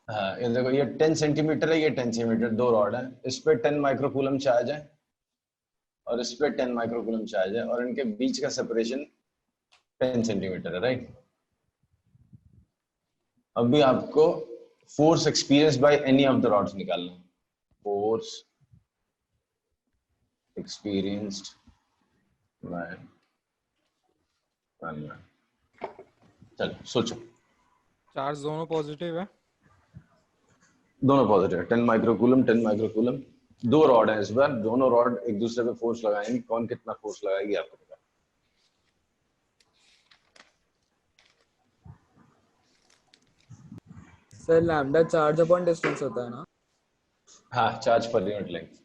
हाँ ये देखो, ये 10 सेंटीमीटर है, ये 10 सेंटीमीटर, दो रॉड है, इस पे 10 माइक्रोकूलम चार्ज है और इस पे 10 माइक्रोकूलम चार्ज है और इनके बीच का सेपरेशन 10 सेंटीमीटर है, राइट। अभी आपको force experience by any of the rods निकालना है। Force experienced by one. चलो सोचो। चार्ज दोनों पॉजिटिव है। दोनों पॉजिटिव है, 10 माइक्रोकूलम 10 माइक्रोकूलम। दो रॉड है, इस बार दोनों रॉड एक दूसरे पे फोर्स लगाएंगे, कौन कितना फोर्स लगाएगी आपको पता। Sir lambda charge upon distance होता है ना? हाँ, charge per unit length.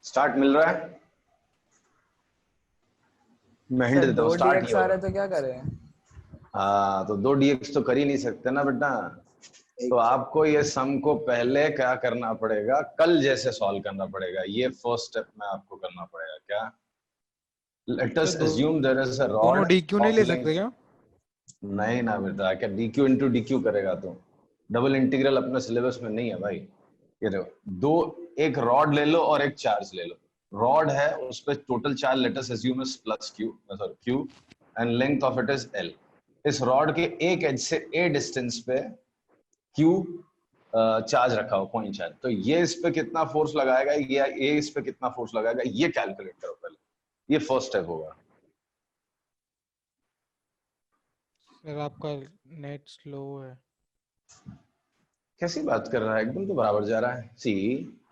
Start मिल रहा है? मैं हिंट सर देता हूँ, दो स्टार्ट डीएक्स ये आ होगा। रहे तो क्या करें? हाँ तो 2 dx तो कर ही नहीं सकते ना बेटा, तो आपको ये सम को पहले क्या करना पड़ेगा, कल जैसे सॉल्व करना पड़ेगा। ये फर्स्ट स्टेप में आपको करना पड़ेगा। क्या? Let us assume there is a दोनों रॉड DQ नहीं ऑफ ले लेंथ। सकते क्या? नहीं ना बेटा, क्या dq इंटू dq करेगा तो? डबल इंटीग्रल अपने सिलेबस में नहीं है भाई। ये देखो, दो, एक रॉड ले लो और एक चार्ज ले लो। रॉड है, उस पे total charge late us assume is plus Q, sorry Q, and length of it is L. इस रॉड के एक एज से ए डिस्टेंस पे क्यू चार्ज रखा हो, पॉइंट चार्ज, तो ये इस पे कितना फोर्स लगाएगा, ये इस पे कितना फोर्स लगाएगा, ये कैलकुलेट करो पहले। ये फर्स्ट स्टेप होगा। सर आपका नेट स्लो है। कैसी बात कर रहा है, एकदम तो बराबर जा रहा है। सी,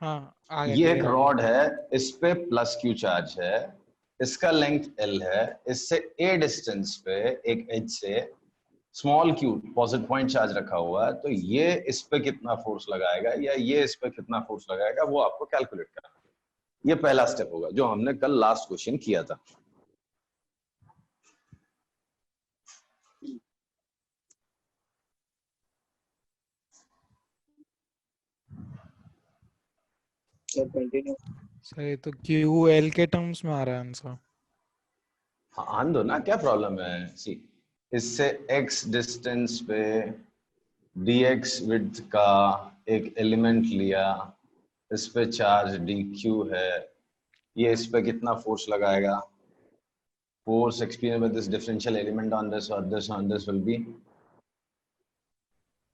हाँ आ गया, ये एक क्लियर आ गया। रॉड है, इस पे प्लस क्यू चार्ज है, इसका लेंथ एल है, इससे ए डिस्टेंस पे एक एज से small Q positive point charge रखा हुआ है, तो ये इस पे कितना फोर्स लगाएगा या ये इस पे कितना फोर्स लगाएगा, वो आपको कैलकुलेट करना है। ये पहला स्टेप होगा जो हमने कल लास्ट क्वेश्चन किया था। सर ये तो QL के टर्म्स में आ रहा है आंसर। हाँ आन दो ना, क्या प्रॉब्लम है। सी, इससे x डिस्टेंस पे dx विड्थ का एक एलिमेंट लिया, इस पे चार्ज dq है, ये इस पे कितना फोर्स लगाएगा, force experienced with this differential element on this or this on this will be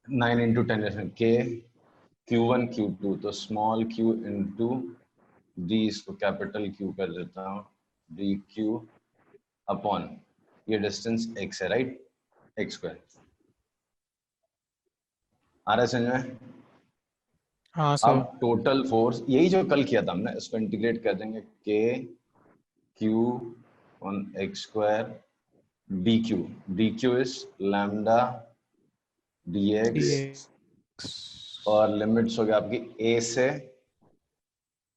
9 into 10 k q1 q2, तो स्मॉल q into d, इसको कैपिटल q कर देता हूँ, dq अपॉन ये डिस्टेंस x है, राइट, x स्क्वायर। आ रहा है समझ में? हाँ सर। अब टोटल फोर्स यही जो कल किया था हमने, इसको इंटीग्रेट कर देंगे, k q on x square dq, dq is lambda dx, DX। और लिमिट्स हो गया आपकी a से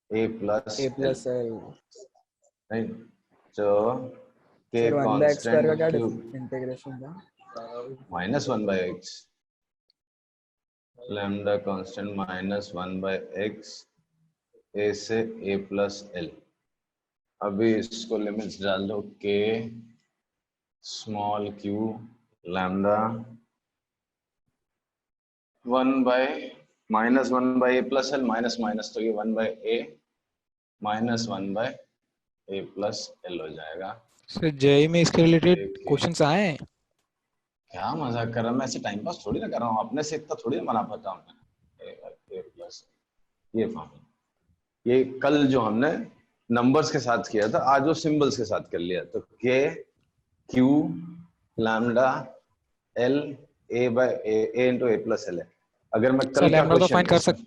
a plus A L, plus L. Right. तो k सर 1/x² का कांस्टेंट क्या क्यूब इंटीग्रेशन था? -1/x, lambda constant -1/x, a से a प्लस एल। अभी इसको लिमिट्स डाल दो, k small q lambda 1/-1/a plus L, minus minus तो ये 1/a -1/a प्लस एल हो जाएगा। सर जेई में इसके रिलेटेड देखिए क्वेश्चंस आए हैं? क्या मजाक कर रहा हूँ मैं, ऐसे टाइम पास थोड़ी ना कर रहा हूँ, अपने से इतना थोड़ी ना बना पाता हूँ मैं। a प्लस ये फॉर्मूला, ये कल जो हमने नंबर्स के साथ किया था, आज वो सिंबल्स के साथ कर लिया। तो k q lambda l a by a into a plus l है। अगर मैं सर कल का लैम्डा तो क्वेश्चन फाइंड कर सकते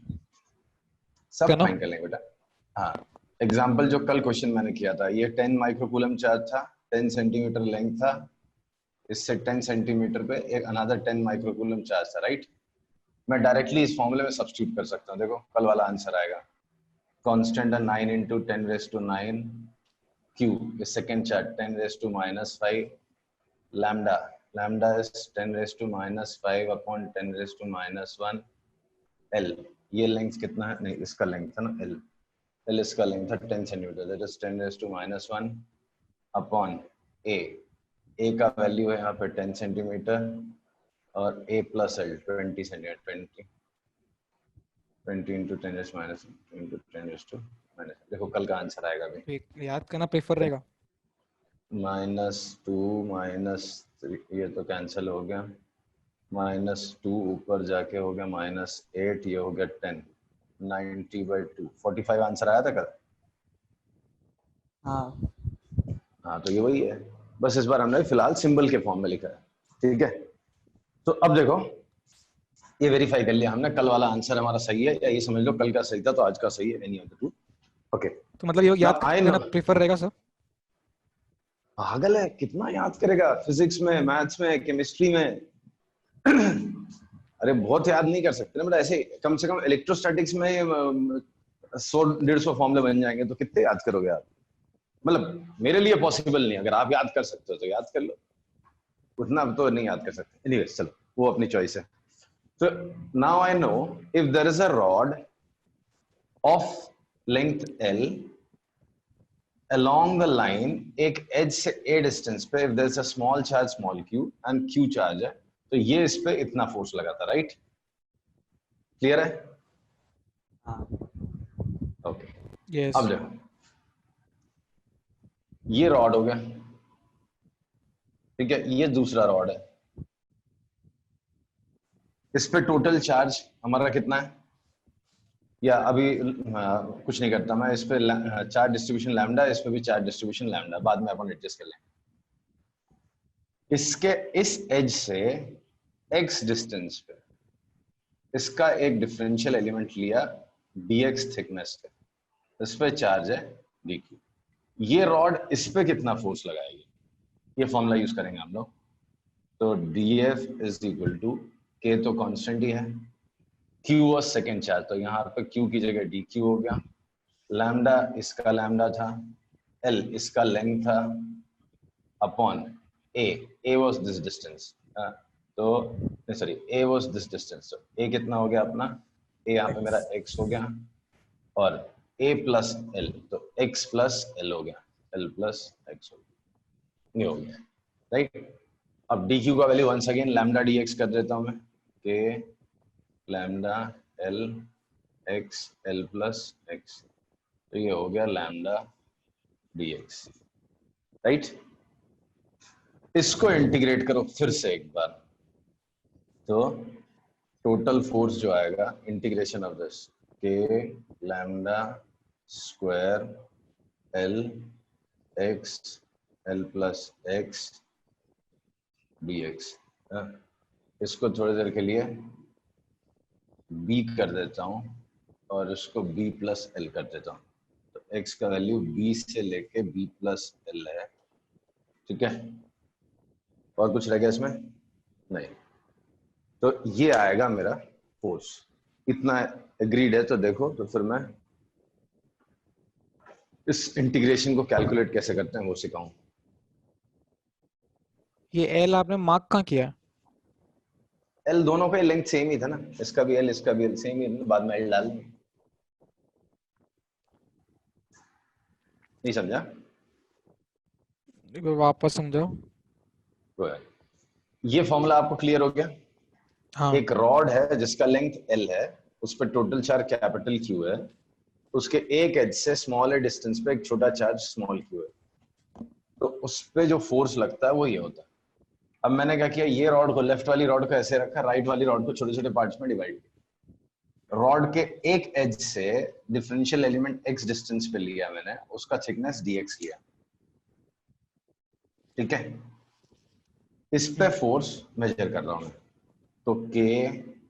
सब ना? फाइन कर लेंगे बेटा। हाँ, एग्जाम्पल जो कल क्वेश्चन मैंने किया था, ये 10 माइक्रोकूलम चार्ज था, 10 सेंटीमीटर लेंथ था, इससे 10 सेंटीमीटर पे एक अनदर 10 माइक्रोकूलम चार्ज था, राइट। मैं डायरेक्टली इस फॉर्मूले में सब्स्टिट्यूट कर सकता हूँ। देखो कल वाला आंसर आएगा, कांस्टेंट है 9 into 10⁻⁹ Q is second charge 10⁻⁻⁵, lambda lambda is 10⁻⁻⁵ upon 10⁻⁻⁻1 L. ये लेंथ कितना है, नहीं इसका लेंथ था ना एल, एल इसका लेंथ था 10 centimetre, that is 10⁻⁻1 upon A का वैल्यू है यहाँ पे 10 सेंटीमीटर और A plus L 20 centimetre, 20 into 10⁻⁻⁻, into 10⁻⁻⁻। देखो कल का आंसर आएगा अभी, याद करना प्रेफर रहेगा। -2 -3, ये तो कैंसिल हो गया, -2 ऊपर जाके हो गया -8, ये हो गया 10, 90/2, 45 आंसर आया था कल। हाँ तो ये वही है, बस इस बार हमने फिलहाल सिंबल के फॉर्म में लिखा है, ठीक है। तो अब देखो ये वेरीफाई कर लिया हमने, कल वाला आंसर हमारा सही है, या ये समझ लो कल का सही था तो आज का सही है, any of the two. Okay, तो मतलब ये याद करना प्रेफर रहेगा सर? पागल है, कितना याद करेगा फिजिक्स में, मैथ्स में, केमिस्ट्री में। अरे बहुत याद नहीं कर सकते ना बेटा, ऐसे कम से कम इलेक्ट्रोस्टैटिक्स में 100-150 फॉर्मूले बन जाएंगे, तो कितने याद करोगे आप। मतलब मेरे लिए पॉसिबल नहीं, अगर आप याद कर सकते हो तो याद कर लो, उतना तो नहीं याद कर सकते। एनीवेज चलो, वो अपनी चॉइस है। So now I know if there is a rod of length L along the line, एक edge से a distance पे, if there is a small charge small q and q charge है, तो ये इस पे इतना फोर्स लगा था, राइट। क्लियर है? Okay, yes. अब देखो ये रॉड हो गया, ठीक है, ये दूसरा रॉड है, इस पे टोटल चार्ज हमारा कितना है, या अभी कुछ नहीं करता मैं, इस पे चार्ज डिस्ट्रीब्यूशन लैम्डा, इस पे भी चार्ज डिस्ट्रीब्यूशन लैम्डा, बाद में अपन एडजस्ट कर लेंगे। इसके इस एज से x डिस्टेंस पे इसका एक डिफरेंशियल एलिमेंट लिया dx थिकनेस पे, इस पे चार्ज है dq। ये रॉड इस पे कितना फोर्स लगाएगी, ये फॉर्मूला यूज करेंगे हम लोग। तो df is equal to, k तो कांस्टेंट ही है, q वॉज सेकेंड चार्ज, तो यहाँ पे q की जगह dq हो गया, लैम्डा इसका लैम्डा था, l इसका लेंथ था, upon a was this distance, तो sorry a was this distance, तो a कितना हो गया अपना, a यहाँ पे मेरा x हो गया, और a प्लस l, तो x प्लस l हो गया, l प्लस x हो गया, ये हो गया, राइट। अब dq का value once again lambda dx कर देता हूं मैं, k lambda l x l plus x, तो ये हो गया लैम्डा dx, राइट। इसको इंटीग्रेट करो फिर से एक बार, तो टोटल फोर्स जो आएगा integration of this, k lambda square l x l plus x dx, इसको थोड़ी देर के लिए b कर देता हूं और इसको b प्लस l कर देता हूं, तो x का वैल्यू b से लेके b प्लस l है, ठीक है। और कुछ रह गया इसमें नहीं, तो ये आएगा मेरा फोर्स, इतना एग्रीड है। तो देखो, तो फिर मैं इस इंटीग्रेशन को कैलकुलेट कैसे करते हैं वो सिखाऊं। ये एल आपने मार्क कहाँ किया? एल दोनों का लेंथ सेम ही था ना, इसका भी एल इसका भी एल सेम ही, बाद में एल डाल, नहीं समझा? वापस समझाओ। ये फॉर्मूला आपको क्लियर हो गया? हाँ। एक रॉड है जिसका लेंथ एल है, उस पर टोटल चार्ज कैपिटल क्यू है, उसके एक एज से स्मॉल डिस्टेंस पे एक छोटा चार्ज स्मॉल क्यू है, तो उस पे जो फोर्स लगता है वो ये होता है। अब मैंने क्या किया, ये रॉड को, लेफ्ट वाली रॉड को ऐसे रखा, राइट वाली रॉड को छोटे छोटे पार्ट्स में डिवाइड किया, रॉड के एक एज से डिफरेंशियल एलिमेंट x डिस्टेंस पे लिया मैंने, उसका थिकनेस dx लिया, ठीक है। इस पे फोर्स मेजर कर रहा हूं मैं, तो k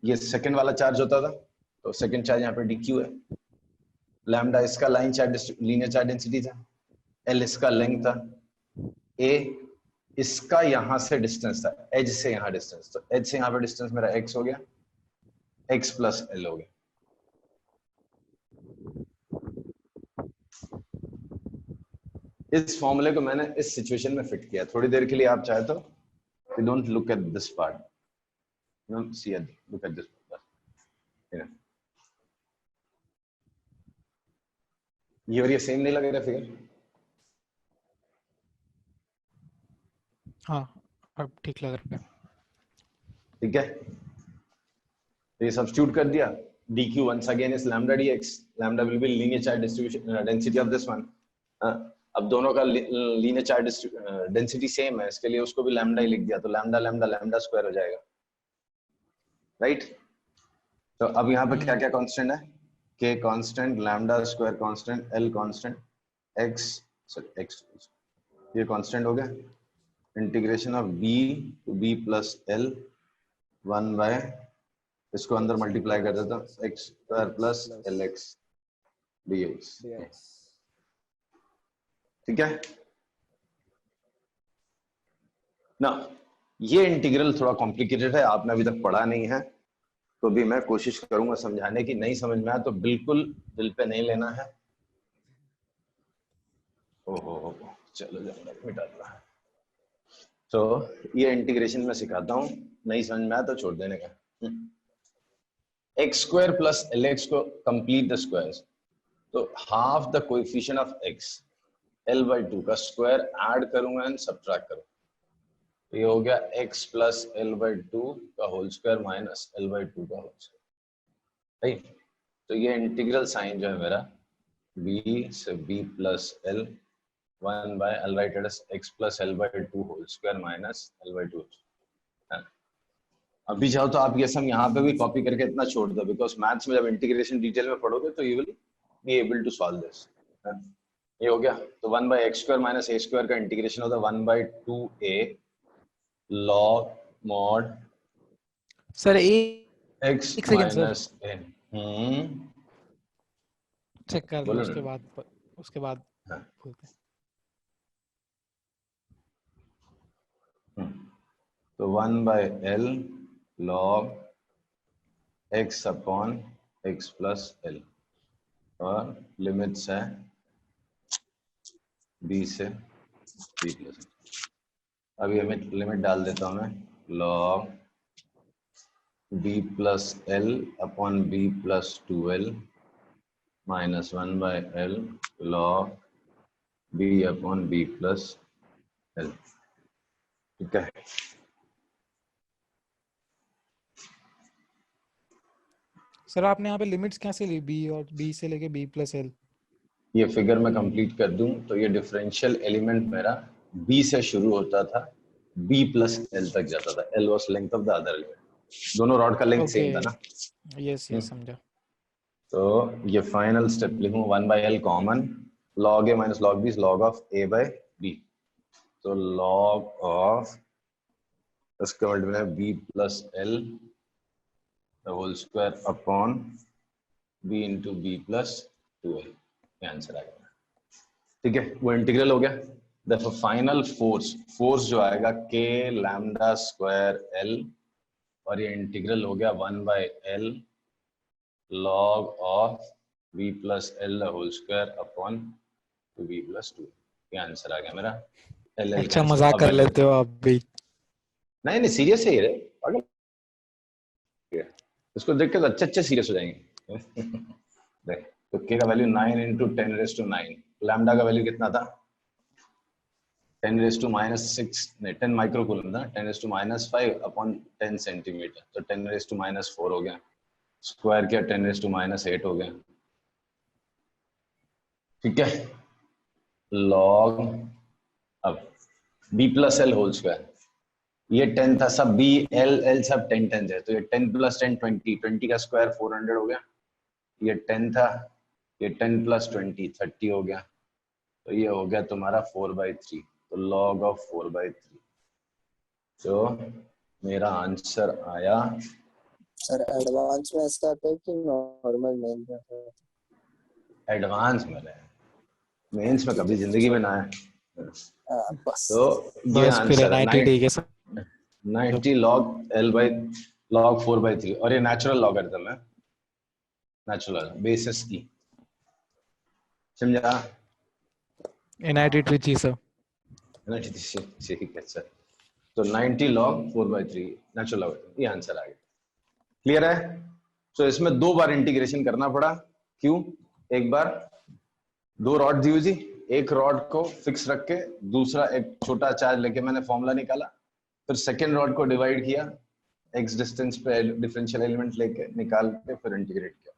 ये सेकंड वाला चार्ज होता था, तो सेकंड चार्ज यहाँ पे dq है, लैम्डा इसका line charge linear charge density था, l इसका लेंथ था, a इसका यहां से डिस्टेंस था, एज से यहां डिस्टेंस, तो एज से यहां पे डिस्टेंस मेरा x हो गया, x प्लस l हो गया। इस फॉर्मूले को मैंने इस सिचुएशन में फिट किया। थोड़ी देर के लिए आप चाहे तो you don't look at this part, you don't see it, look at this part, you know। ये और ये सेम नहीं लग रहा फिगर? हाँ अब ठीक लग रहा है। ठीक है, तो ये सब्स्टिट्यूट कर दिया, dq once again is lambda dx, lambda will be linear charge distribution density of this one। अब दोनों का लीनियर चार्ज डेंसिटी सेम है, इसके लिए उसको भी लैम्डा ही लिख दिया, तो लैम्डा लैम्डा लैम्डा स्क्वायर हो जाएगा, राइट। तो अब यहाँ पे क्या क्या कांस्टेंट है, k constant, lambda square constant, l constant, x ये कांस्टेंट हो गया। Integration of b to b plus l 1 by, इसको अंदर मल्टीप्लाई कर देता हूँ, x square plus lx dx, ठीक है ना। ये इंटीग्रल थोड़ा कॉम्प्लिकेटेड है, आपने अभी तक पढ़ा नहीं है, तो भी मैं कोशिश करूंगा समझाने की। नहीं समझ में आया तो बिल्कुल दिल पे नहीं लेना है। ओहो चलो मिटा दिया। तो ये इंटीग्रेशन में सिखाता हूँ, नहीं समझ में आया तो छोड़ देने का। X square plus L x को कंप्लीट द स्क्वायर्स, तो half the coefficient of x l/2 का स्क्वायर ऐड करूंगा एंड सब्ट्रैक्ट करूंगा, तो ये हो गया x प्लस l/2 का होल स्क्वायर माइनस l/2 का होल स्क्वायर, राइट। तो ये इंटीग्रल साइन जो है मेरा b से b plus l 1 by l right at x plus l/2 whole square minus l/2। अभी चाहो तो आप ये सब यहाँ पे भी कॉपी करके इतना छोड़ दो, बिकॉज मैथ्स में जब इंटीग्रेशन डिटेल में पढ़ोगे तो you will be able to solve this. ये हो गया, तो 1 by x square minus a square का इंटीग्रेशन होता है 1/2a log mod sir x एक second sir, minus a। Check कर लो, बोलो उसके ना। बाद हाँ। बोलते हैं। तो 1/l log x upon x plus l, और लिमिट्स है b से b प्लस। अब ये लिमिट डाल देता हूँ मैं, log b plus l upon b plus 2l minus 1/l log b upon b plus l, ठीक है। सर आपने यहाँ पे लिमिट्स कैसे ली, b और b से लेके b प्लस l? ये फिगर में कंप्लीट कर दूं तो ये डिफरेंशियल एलिमेंट मेरा b से शुरू होता था, b प्लस l तक जाता था, l was length of the other element, दोनों रॉड का लेंथ सेम था ना। यस समझा। तो ये फाइनल स्टेप लिखूं, 1/l common, log a minus log b is log of a by b, तो log ऑफ इसका multiply b plus l the whole square upon b into b plus 2l, ये answer आ गया, ठीक है। वो integral हो गया। देखो फाइनल फोर्स जो आएगा k लैम्डा स्क्वायर l, और ये इंटीग्रल हो गया 1/l log of v plus l whole square upon 2v plus 2, ये आंसर आ गया मेरा। अच्छा मजाक कर लेते हो आप भी? नहीं सीरियस है ये पागल, इसको देख के तो अच्छे सीरियस हो जाएंगे। देख तो k का वैल्यू 9 इंटू 10⁻⁹, लैम्डा का वैल्यू कितना था, 10⁻⁻6 नहीं 10 माइक्रोकूलम था, 10⁻⁵ अपॉन 10 सेंटीमीटर, तो 10⁻⁴ हो गया, स्क्वायर किया 10⁻⁸ हो गया, ठीक है। लॉग अब b plus l whole square, ये 10 था, सब b l l सब 10 10 है, तो ये 10 प्लस 10 20, 20 का स्क्वायर 400 हो गया, ये 10 था, ये 10 + 20 30 हो गया, तो ये हो गया तुम्हारा 4/3, तो log ऑफ 4/3। तो मेरा आंसर आया, सर एडवांस में ऐसा आता है कि नॉर्मल में आता है? एडवांस में है, मेंस में कभी जिंदगी में ना है। बस तो ये बस फिर आंसर है 90 ठीक है सर। 90 log 4/3, और ये नेचुरल लॉगरिथम है, नेचुरल बेसिस की, समझा? NIT Trichy sir. ठीक है सर। तो 90 log 4/3 नेचुरल लॉगरिथम, ये आंसर आ गया। क्लियर है? तो इसमें 2 बार इंटीग्रेशन करना पड़ा। क्यों? एक बार 2 रॉड दी हुई थी, एक रॉड को फिक्स रख के दूसरा एक छोटा चार्ज लेके मैंने फॉर्मूला निकाला, फिर सेकेंड रॉड को डिवाइड किया, x डिस्टेंस पे डिफरेंशियल एलिमेंट लेके निकाल के फिर इंटीग्रेट किया,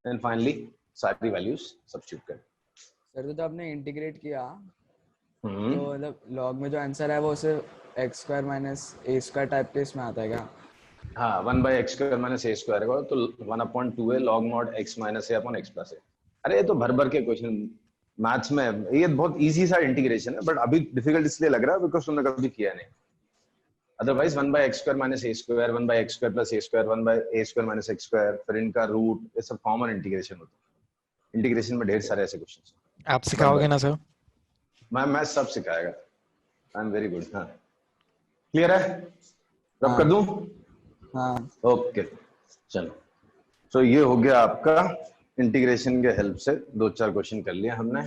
एंड फाइनली सारी वैल्यूज सब्स्टिट्यूट कर। सर तो जब आपने इंटीग्रेट किया तो हम्म, मतलब लॉग में जो आंसर है वो सिर्फ x² - a² टाइप के इसमें आता है क्या? हाँ 1/x² - a² होगा, तो 1/2 log mod x - a/x+a। अरे ये तो भर भर के क्वेश्चन मैथ्स में, ये बहुत इजी सा इंटीग्रेशन है, बट अभी डिफिकल्ट इसलिए लग रहा है बिकॉज तुमने कभी किया नहीं। Otherwise 1/x² - a², 1/x² + a², 1/a² - x², फिर इनका रूट, ये सब कॉमन इंटीग्रेशन होता है। इंटीग्रेशन में ढेर सारे ऐसे क्वेश्चन आप सिखाओगे ना सर? मैं सब सिखाएगा। I am very good. हाँ क्लियर है? रब हाँ। कर दूं? हाँ ओके चलो, तो ये हो गया आपका इंटीग्रेशन के हेल्प से 2-4 क्वेश्चन कर लिया हमने।